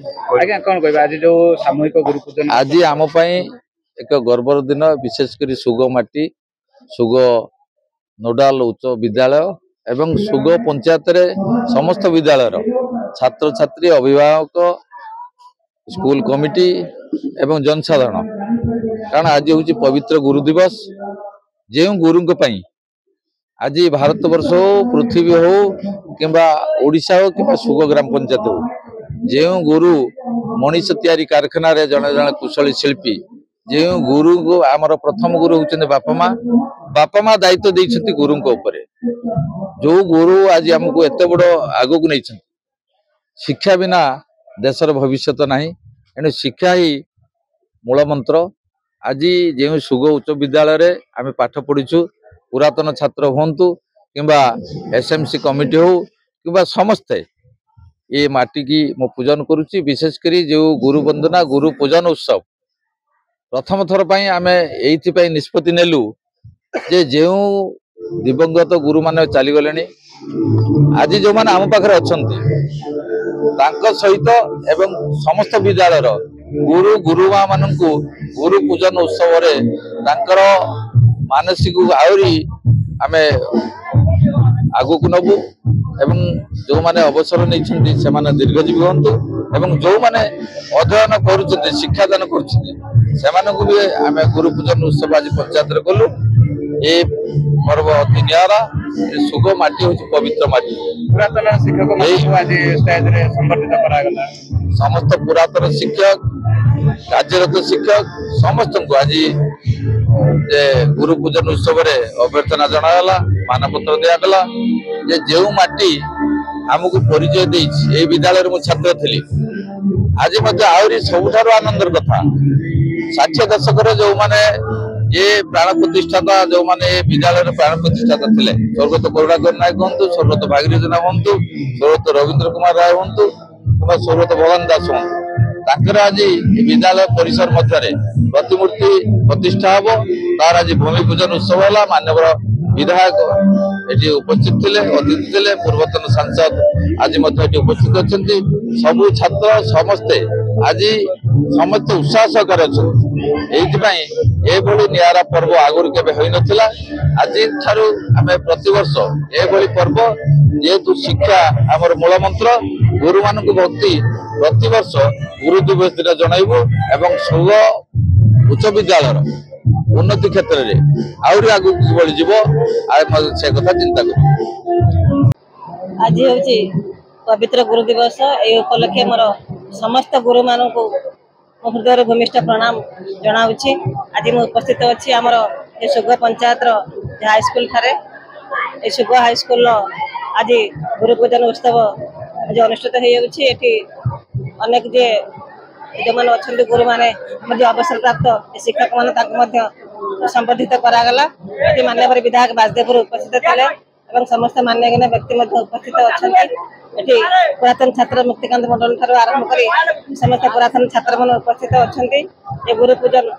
आज्ञा कौन कह आज जो सामूहिक गुरु पूजन आज आम एक गर्वर दिन विशेषकर सुग माटी सुग नोडाल उच्च विद्यालय एवं सुग पंचायत रे समस्त विद्यालय छात्र छात्री अभिभावक स्कूल कमिटी एवं जनसाधारण कारण आज हूँ पवित्र गुरु दिवस जो गुरु आज भारत वर्ष हो पृथ्वी हो किंबा ओडिशा हो कि सुग ग्राम पंचायत हो जो गुरु मनीष तैयारी कारखाना रे जड़े जड़े कुशली शिल्पी जो गुरु को आमर प्रथम गुरु होते बापा माँ दायित्व देते गुरु जो गुरु आज आमको एत बड़ आगक नहीं शिक्षा बिना देशर भविष्य ना एणु शिक्षा ही मूल मंत्र आज जो सुग उच्च विद्यालय आम पाठ पढ़ीचु पुरातन छात्र हूँ किंबा एसएमसी कमिटी हो कि समस्ते ये माटी की मो पूजन करुच्ची विशेषकर जो गुरु वंदना गुरु पूजन उत्सव प्रथम थर पर आम ये निष्पत्ति नेलु जे जो दिवंगत गुरु मान चलीगले आज जो मैंने आम पाखे अच्छा सहित एवं समस्त विद्यालय गुरु गुरुमा मान गुरु पूजन उत्सव मानसिक आहरी आम आगक नबू एवं जो माने अवसर नहीं से दीर्घजीवी हूँ जो माने अध्ययन कर शिक्षादान कर आम गुरु पूजन उत्सव आज पंचायत कलु ये पर्व अति निरा सुग माटी हूँ पवित्र माटी पुरातन शिक्षक आज स्टेज रे संबर्धित करागला समस्त पुरातन शिक्षक कार्यरत शिक्षक समस्त को आज गुरु पूजन उत्सव अभ्यर्थना जनागला मानपत्र दिगला जो माटी आमको परिचय दे विद्यालय में छात्र थी आज आहरी सबुठ आनंदर कथा 60 दशक जो माने ये प्राण प्रतिष्ठाता जो माने विद्यालय प्राण प्रतिष्ठाता थे स्वर्गत करुणाकर नायक हूँ स्वर्गत भागीरथ जेना हूँ स्वर्गत रवींद्र कुमार राय हूँ कि स्वर्गत भगवान दास हूँ आज विद्यालय परिसर मध्य प्रतिमूर्ति प्रतिष्ठा हम तार आज भूमि पूजन उत्सव है मानव विधायक ये उपस्थित थे अतिथि थे पूर्वतन सांसद आज उपस्थित अच्छा सबू छात्र समस्ते आज समस्त उत्साह सहकार अच्छा ये निरा पर्व आगुरी केबे होई नथिला आज ठारू आमे प्रतिवर्ष ये पर्व जेहेतु शिक्षा आमर मूल मंत्र गुरु मान भक्ति प्रतिवर्ष गुरु दिवस दिन जनइबू एवं सुग उच्च विद्यालय उन्नति क्षेत्र में आहरी आगू बढ़ से कथा चिंता कर आज हूँ पवित्र गुरु दिवस ये उपलक्षे मोर समस्त गुरु मान को हृदय भूमिष्ठ प्रणाम जनाऊँगी आज मुझे उपस्थित अच्छी आमर ये सुग पंचायत हाईस्कल ठारे ये सुग हाईस्कल आज गुरु पूजन उत्सव आज अनुष्ठित होती अनेक जे जो मैंने अच्छा गुरु मैंने अवसर प्राप्त शिक्षक मान संबर्धित करागला मान्यवर विधायक वासुदेव उपस्थित थे समस्त मान्यगण्य व्यक्ति उपस्थित अच्छा ये पुरातन छात्र मुक्तिकांत मंडल ठार आरंभ कर समस्त पुरातन छात्र मन उपस्थित अच्छा ये गुरु पूजन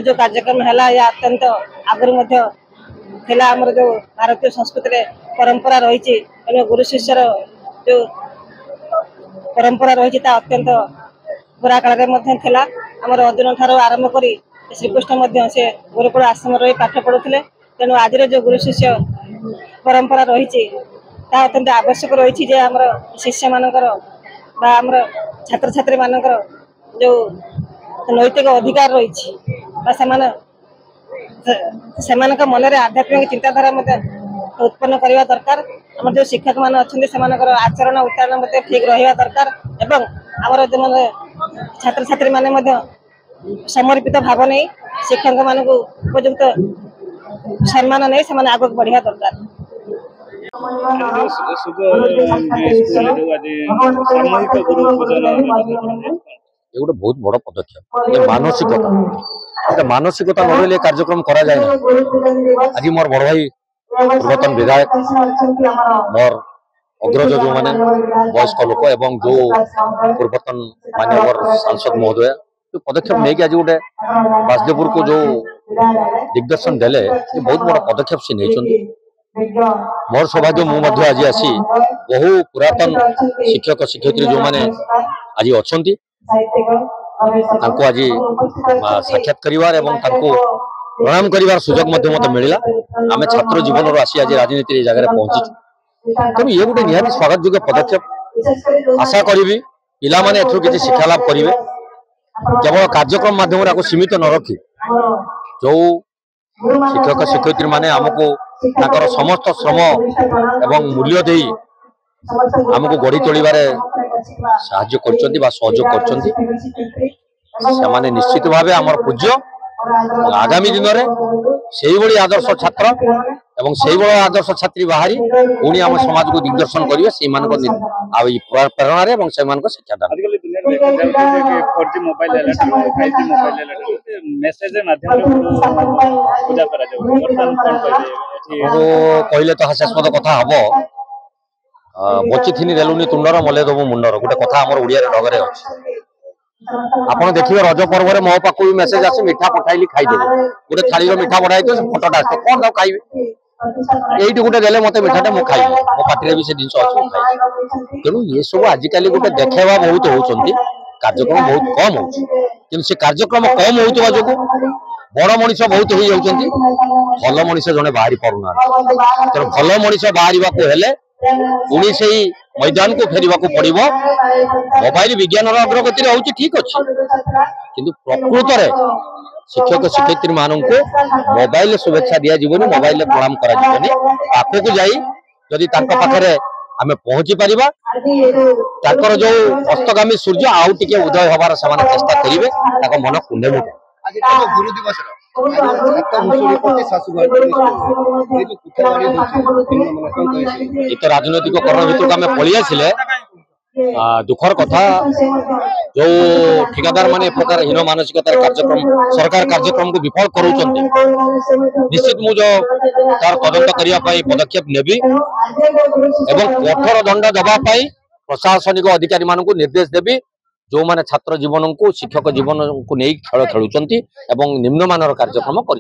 जो कार्यक्रम है या अत्यंत आगुरी आमर जो भारतीय संस्कृति परंपरा रही गुरु शिष्यर जो परंपरा रही अत्यंत पुरा काल आमर अर्जुन ठार आरंभ कर श्रीकृष्ण से गुरुकुल आश्रम रही पाठ पढ़ुते तेणु आज जो गुरु शिष्य परंपरा रही अत्यंत आवश्यक रही आमर शिष्य मानकर छात्र छात्री मानकर जो नैतिक अधिकार रही मन आध्यात्मिक चिंताधारा उत्पन्न करने दरकार आम जो शिक्षक मान अच्छा आचरण उच्चारण ठीक रहा दरकार एवं आमर जो मैंने छात्र छात्री माने समर्पित भाव नहीं शिक्षक मान उपयुक्त सम्मान नहीं से आगे बढ़िया दरकार ये गोटे बहुत बड़ पदक्षेप ये मानसिकता मानसिकता न कार्यक्रम करा जाए आज मोर बड़ भाई पूर्वतन विधायक मोर अग्रज जो माने वयस्क लोक एवं जो पूर्वतन मान्यवर सांसद महोदय जो पदक्षेप नहीं आज गोटे वासुदेवपुर को जो दिग्दर्शन देले बहुत बड़ा पदक्षेप से नहीं मोर सौभाग्य मुझे आज आसी बहु पुरातन शिक्षक शिक्षयित्री जो मैंने आज अच्छा आज साक्षात कर प्रणाम कर सुजोग मत मिलला आम छात्र जीवन आसी आज राजनीति जगह पहुंची तेणु ये गोटे निहाती स्वागत योग्य पदक्षेप आशा करी पिला माने एथु किछि शिक्षा लाभ करिवे केवल कार्यक्रम माध्यम सीमित न रखी जो शिक्षक शिक्षयित्री माने हमको ताकर समस्त श्रम एवं मूल्य दे हमको गढ़ी तोड़बार साहाय्य करछंती बा सहयोग करछंती से माने निश्चित भावे हमर पूज्य आगामी दिन में से आदर्श छात्र एवं से आदर्श छात्री बाहरी पुणी आम समाज को दिग्दर्शन करेंगे से प्रेरणा से शिक्षादान कहले तो हास्यास्पद कथा हम बची थी रेलुनी तुंडर मले दबु मुंडर गोटे कथा आम ओडिया ढगरे अच्छे आपड़ देखिए रज पर्व में मो पाक भी मेसेज आसे मिठा पठाइली खाईदेवे गोटे थाली मिठा बढ़ाई तो फटोटा आस कौन तक खाइबे ये गोटे देले मत मिठाटा मुझे खाइबे मो पाटे भी से जिन अच्छे तेणु ये सब आजिकल गोटे देखेवा बहुत होती कार्यक्रम बहुत कम हो कार्यक्रम कम होता जो बड़ मनीष बहुत हो जाती भल मनीष जड़े बाहरी पारना तेणु भल मनीष बाहर पुणी से मैदान को फेरवा पड़ो मोबाइल विज्ञान अग्रगति होती ठीक अच्छे किंतु प्रकृत में शिक्षक शिक्षयित्री मान को मोबाइल शुभेच्छा दि जावनी मोबाइल प्रणाम कर पाखक जादी पाखे आम पहुंची पार जो अस्तगामी सूर्य आउ टे उदय हबार से चेष्टा करेंगे मन कुंडे मुठे गुरु दिवस तो राजनैतिक करण भितर आम पलि आसिले दुखर कथा जो ठिकादार माने प्रकार हीन मानसिकतार कार्यक्रम सरकार कार्यक्रम को विफल करूछन्ते निश्चित मुझे तार तदंत करने पदक्षेप नेबी एवं कठोर दंड दबा प्रशासनिक अधिकारी मानक निर्देश देवी जो माने छात्र जीवन को शिक्षक जीवन को नहीं खेल खेलुचंती एवं निम्नमानर कार्यक्रम कर